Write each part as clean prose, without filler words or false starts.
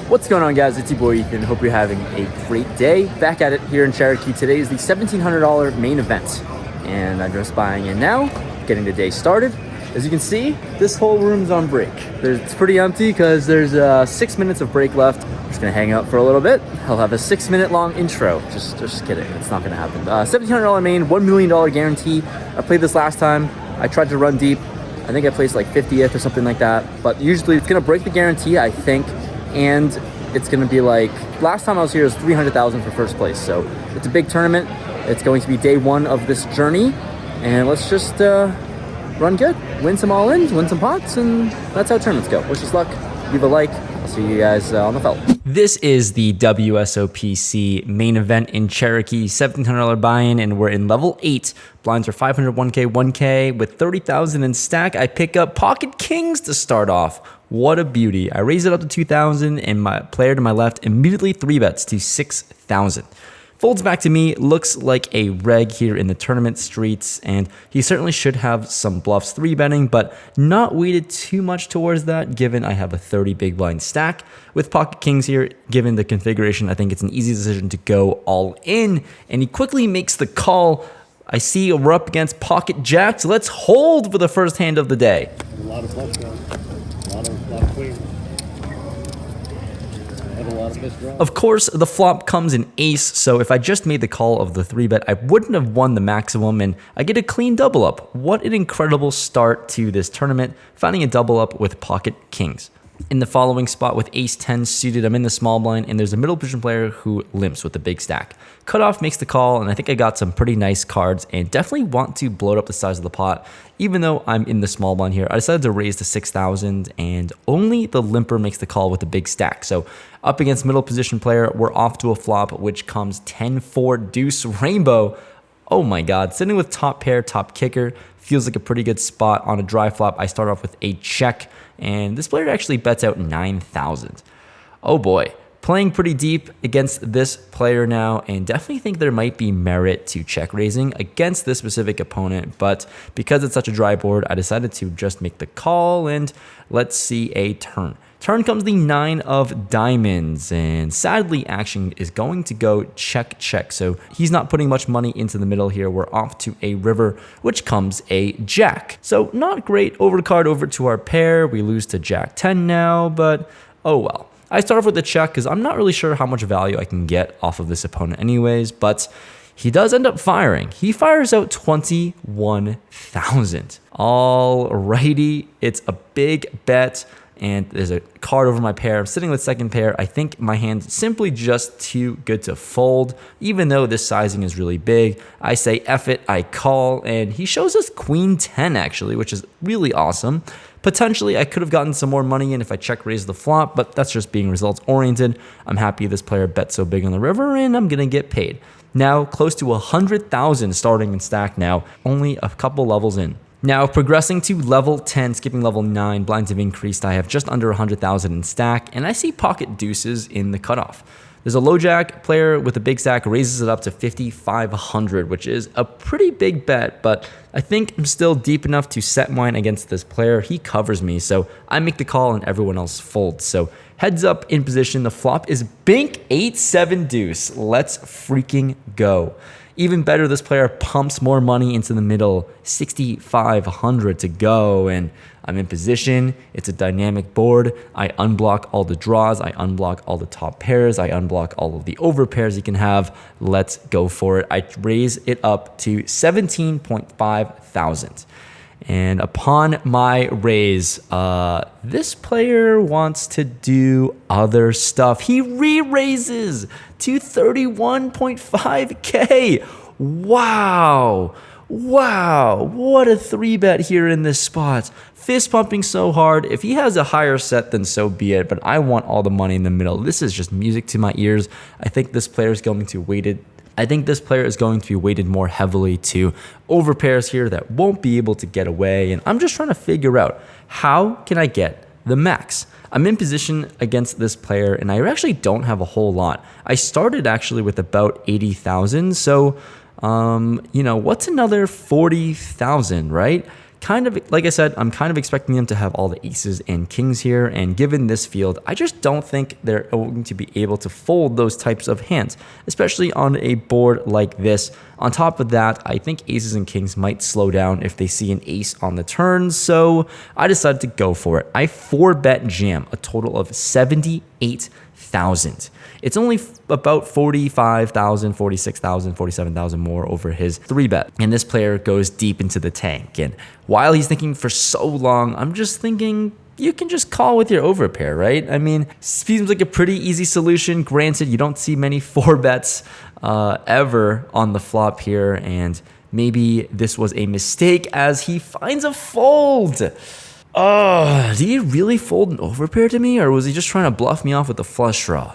What's going on, guys? It's your boy Ethan. Hope you're having a great day. Back at it here in Cherokee. Today is the $1,700 main event, and I'm just buying in now, getting the day started. As you can see, this whole room's on break. It's pretty empty because there's 6 minutes of break left. I'm just gonna hang out for a little bit. I'll have a 6-minute long intro. Just kidding. It's not gonna happen. $1,700 main, $1 million guarantee. I played this last time. I tried to run deep. I think I placed like 50th or something like that. But usually it's gonna break the guarantee, I think. And it's gonna be like, last time I was here it was 300,000 for first place. So it's a big tournament. It's going to be day one of this journey. And let's just run good, win some all-ins, win some pots, and that's how tournaments go. Wish us luck, leave a like. I'll see you guys on the felt. This is the WSOPC main event in Cherokee, $1,700 buy-in, and we're in level 8. Blinds are 500, 1K, 1K. With 30,000 in stack, I pick up pocket kings to start off. What a beauty. I raise it up to 2,000, and my player to my left immediately 3-bets to 6,000. Folds back to me, looks like a reg here in the tournament streets, and he certainly should have some bluffs 3-betting, but not weighted too much towards that, given I have a 30 big blind stack. With pocket kings here, given the configuration, I think it's an easy decision to go all in, and he quickly makes the call. I see we're up against pocket jacks. Let's hold for the first hand of the day. A lot of bluffs, guys. A lot of queens. Of course, the flop comes in ace, so if I just made the call of the 3-bet, I wouldn't have won the maximum, and I get a clean double up. What an incredible start to this tournament, finding a double up with pocket kings. In the following spot with ace-10 suited, I'm in the small blind, and there's a middle position player who limps with the big stack. Cutoff makes the call, and I think I got some pretty nice cards and definitely want to bloat up the size of the pot. Even though I'm in the small blind here, I decided to raise to 6,000, and only the limper makes the call with the big stack. So up against middle position player, we're off to a flop, which comes 10-4 deuce rainbow. Oh my God, sitting with top pair, top kicker, feels like a pretty good spot on a dry flop. I start off with a check, and this player actually bets out 9,000. Oh boy, playing pretty deep against this player now, and definitely think there might be merit to check raising against this specific opponent, but because it's such a dry board, I decided to just make the call, and let's see a turn. Turn comes the 9 of diamonds, and sadly action is going to go check, check. So he's not putting much money into the middle here. We're off to a river, which comes a jack. So not great. Overcard over to our pair. We lose to jack 10 now, but oh well. I start off with a check because I'm not really sure how much value I can get off of this opponent anyways, but he does end up firing. He fires out 21,000. Alrighty, it's a big bet. And there's a card over my pair. I'm sitting with second pair. I think my hand's simply just too good to fold. Even though this sizing is really big, I say F it, I call, and he shows us queen 10 actually, which is really awesome. Potentially, I could have gotten some more money in if I check raise the flop, but that's just being results oriented. I'm happy this player bet so big on the river, and I'm gonna get paid. Now, close to 100,000 starting in stack now, only a couple levels in. Now, progressing to level 10, skipping level 9, blinds have increased. I have just under 100,000 in stack, and I see pocket deuces in the cutoff. There's a low jack player with a big stack, raises it up to 5,500, which is a pretty big bet, but I think I'm still deep enough to set mine against this player. He covers me, so I make the call and everyone else folds. So heads up in position. The flop is bink 8-7 deuce. Let's freaking go. Even better, this player pumps more money into the middle, 6,500 to go, and I'm in position. It's a dynamic board. I unblock all the draws. I unblock all the top pairs. I unblock all of the over pairs you can have. Let's go for it. I raise it up to 17.5 thousand. And upon my raise, this player wants to do other stuff. He re-raises to 31.5K. Wow. Wow. What a 3-bet here in this spot. Fist pumping so hard. If he has a higher set, then so be it. But I want all the money in the middle. This is just music to my ears. I think this player is going to be weighted more heavily to overpairs here that won't be able to get away. And I'm just trying to figure out, how can I get the max? I'm in position against this player, and I actually don't have a whole lot. I started actually with about 80,000. So, what's another 40,000, right? Like I said, I'm kind of expecting them to have all the aces and kings here, and given this field, I just don't think they're going to be able to fold those types of hands, especially on a board like this. On top of that, I think aces and kings might slow down if they see an ace on the turn, so I decided to go for it. I 4-bet jam a total of 78,000. It's only about 45,000, 46,000, 47,000 more over his 3-bet. And this player goes deep into the tank. And while he's thinking for so long, I'm just thinking, you can just call with your overpair, right? I mean, seems like a pretty easy solution. Granted, you don't see many 4-bets ever on the flop here. And maybe this was a mistake as he finds a fold. Did he really fold an overpair to me? Or was he just trying to bluff me off with a flush draw?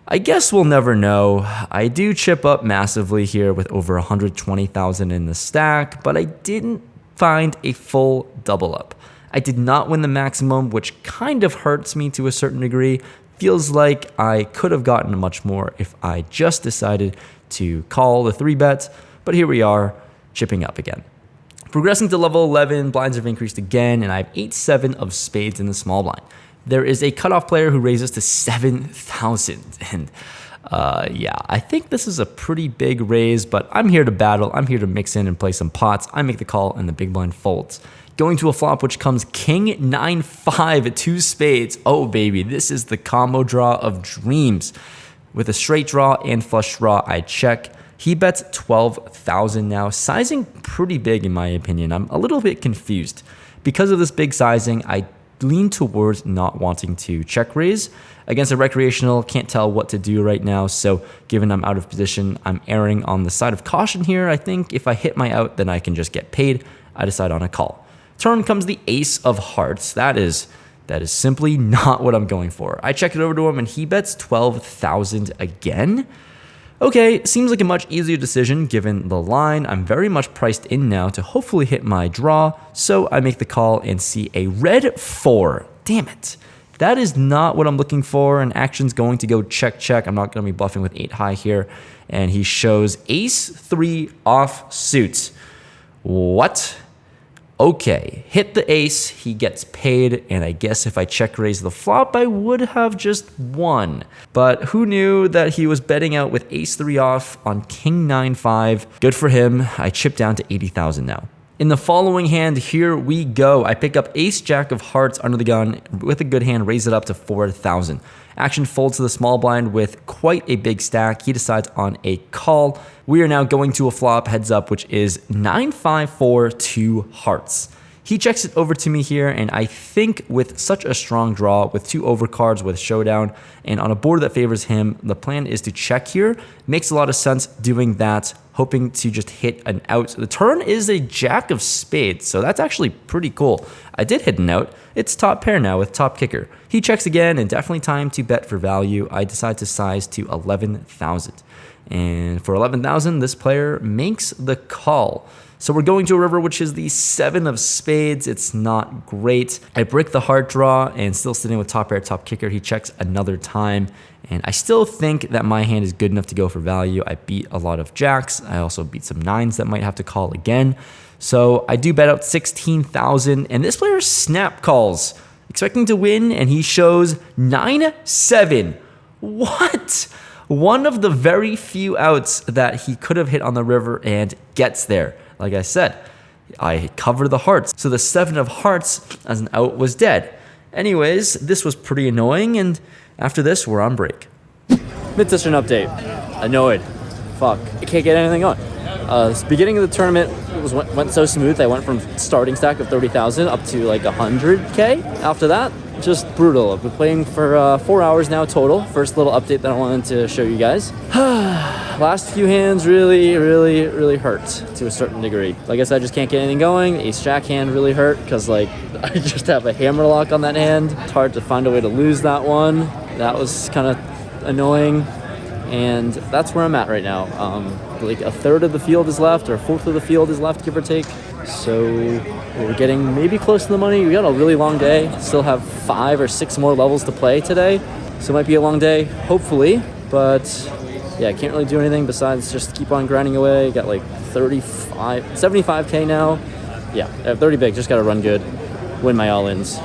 I guess we'll never know. I do chip up massively here with over 120,000 in the stack, but I didn't find a full double up. I did not win the maximum, which kind of hurts me to a certain degree. Feels like I could have gotten much more if I just decided to call the 3-bet, but here we are, chipping up again. Progressing to level 11, blinds have increased again, and I have 8-7 of spades in the small blind. There is a cutoff player who raises to 7,000. And yeah, I think this is a pretty big raise, but I'm here to battle. I'm here to mix in and play some pots. I make the call and the big blind folds. Going to a flop which comes king 9-5 at 2 spades. Oh, baby, this is the combo draw of dreams. With a straight draw and flush draw, I check. He bets 12,000 now, sizing pretty big in my opinion. I'm a little bit confused. Because of this big sizing, I lean towards not wanting to check raise. Against a recreational, can't tell what to do right now, so given I'm out of position, I'm erring on the side of caution here. I think if I hit my out, then I can just get paid. I decide on a call. Turn comes the ace of hearts. That is simply not what I'm going for. I check it over to him and he bets 12,000 again. Okay, seems like a much easier decision given the line. I'm very much priced in now to hopefully hit my draw, so I make the call and see a red 4. Damn it. That is not what I'm looking for, and action's going to go check, check. I'm not going to be bluffing with 8 high here, and he shows ace 3 off suit. What? Okay, hit the ace, he gets paid, and I guess if I check raise the flop, I would have just won. But who knew that he was betting out with ace 3 off on king 9-5. Good for him, I chip down to 80,000 now. In the following hand, here we go. I pick up ace jack of hearts under the gun. With a good hand, raise it up to 4,000. Action folds to the small blind with quite a big stack. He decides on a call. We are now going to a flop heads up, which is 9-5-4 2 hearts. He checks it over to me here, and I think with such a strong draw, with 2 overcards with showdown, and on a board that favors him, the plan is to check here. Makes a lot of sense doing that, hoping to just hit an out. The turn is a jack of spades, so that's actually pretty cool. I did hit an out. It's top pair now with top kicker. He checks again, and definitely time to bet for value. I decide to size to 11,000. And for 11,000, this player makes the call. So we're going to a river, which is the 7 of spades. It's not great. I break the heart draw and still sitting with top pair, top kicker. He checks another time. And I still think that my hand is good enough to go for value. I beat a lot of jacks. I also beat some 9s that might have to call again. So I do bet out 16,000. And this player snap calls, expecting to win. And he shows 9-7. What? One of the very few outs that he could have hit on the river and gets there. Like I said, I cover the hearts. So the 7 of hearts as an out was dead. Anyways, this was pretty annoying, and after this, we're on break. Mid-session update. Annoyed. Fuck. I can't get anything on. Beginning of the tournament went so smooth. I went from starting stack of 30,000 up to like 100K. After that, just brutal. I've been playing for 4 hours now total. First little update that I wanted to show you guys. Last few hands really hurt to a certain degree. Like I said, I just can't get anything going. Ace jack hand really hurt because like I just have a hammer lock on that hand. It's hard to find a way to lose that one. That was kind of annoying. And that's where I'm at right now. Like a third of the field is left, or a fourth of the field is left, give or take. So we're getting maybe close to the money. We got a really long day. Still have 5 or 6 more levels to play today. So it might be a long day, hopefully. But yeah, I can't really do anything besides just keep on grinding away. Got like 75K now. yeah, 30 big, just got to run good, win my all-ins.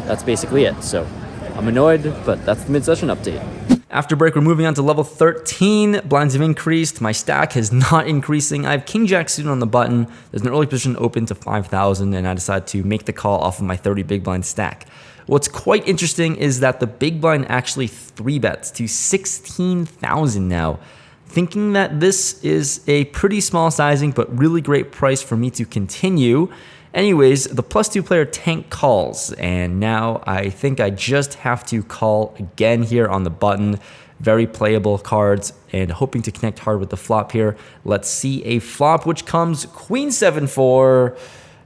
That's basically it. So I'm annoyed, but that's the mid-session update. After break, we're moving on to level 13. Blinds have increased. My stack is not increasing. I have King Jack suited on the button. There's an early position open to 5,000, and I decide to make the call off of my 30 big blind stack. What's quite interesting is that the big blind actually 3-bets to 16,000 now. Thinking that this is a pretty small sizing, but really great price for me to continue. Anyways, the +2 player tank calls, and now I think I just have to call again here on the button. Very playable cards, and hoping to connect hard with the flop here. Let's see a flop, which comes Queen 7-4.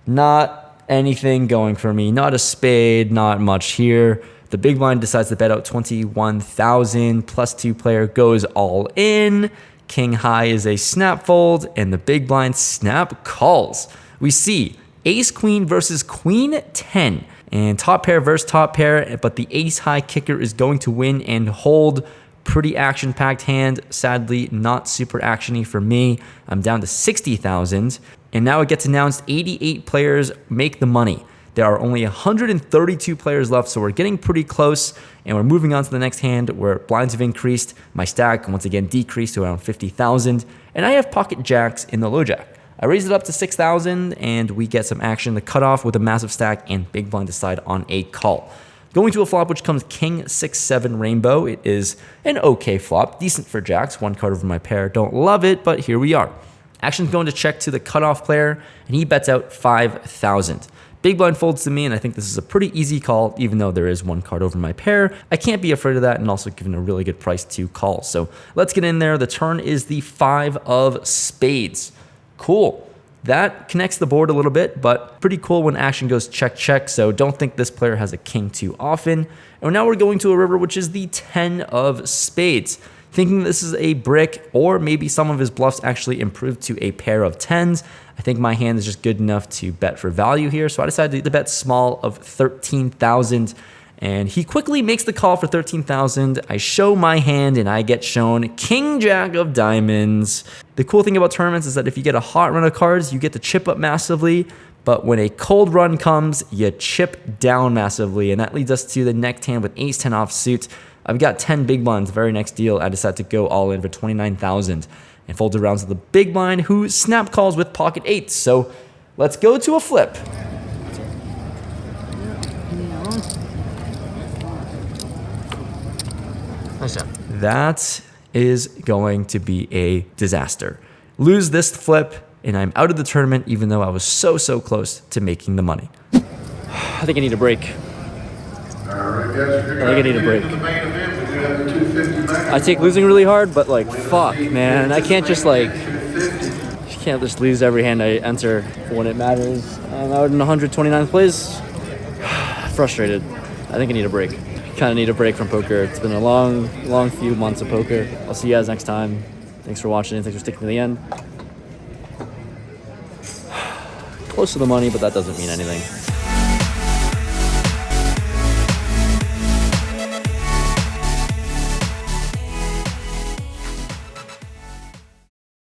Not anything going for me. Not a spade, not much here. The big blind decides to bet out 21,000. +2 player goes all in. King high is a snap fold, and the big blind snap calls. We see ace queen versus queen 10, and top pair versus top pair, but the ace high kicker is going to win and hold. Pretty action packed hand. Sadly, not super actiony for me. I'm down to 60,000, and now it gets announced 88 players make the money. There are only 132 players left, so we're getting pretty close, and we're moving on to the next hand where blinds have increased. My stack once again decreased to around 50,000, and I have pocket jacks in the low jack. I raised it up to 6,000, and we get some action. The cutoff with a massive stack, and big blind decide on a call. Going to a flop, which comes King 6-7 rainbow. It is an okay flop, decent for jacks. One card over my pair. Don't love it, but here we are. Action's going to check to the cutoff player, and he bets out 5,000. Big blind folds to me, and I think this is a pretty easy call, even though there is one card over my pair. I can't be afraid of that, and also given a really good price to call. So let's get in there. The turn is the 5 of spades. Cool. That connects the board a little bit, but pretty cool when action goes check, check. So don't think this player has a king too often. And now we're going to a river, which is the 10 of spades. Thinking this is a brick, or maybe some of his bluffs actually improved to a pair of 10s. I think my hand is just good enough to bet for value here. So I decided to bet small of 13,000. And he quickly makes the call for 13,000. I show my hand, and I get shown King Jack of diamonds. The cool thing about tournaments is that if you get a hot run of cards, you get to chip up massively. But when a cold run comes, you chip down massively. And that leads us to the next hand with ace-10 offsuit. I've got 10 big blinds. Very next deal, I decided to go all in for 29,000 and fold it around to the big blind, who snap calls with pocket eights. So let's go to a flip. That is going to be a disaster. Lose this flip, and I'm out of the tournament, even though I was so close to making the money. I think I need a break. I think I need a break. I take losing really hard, but like, fuck, man. I can't just like, you can't just lose every hand I enter when it matters. I'm out in 129th place. Frustrated. I think I need a break. Kind of need a break from poker. It's been a long few months of poker. I'll see you guys next time. Thanks for watching. Thanks for sticking to the end. Close to the money, but that doesn't mean anything.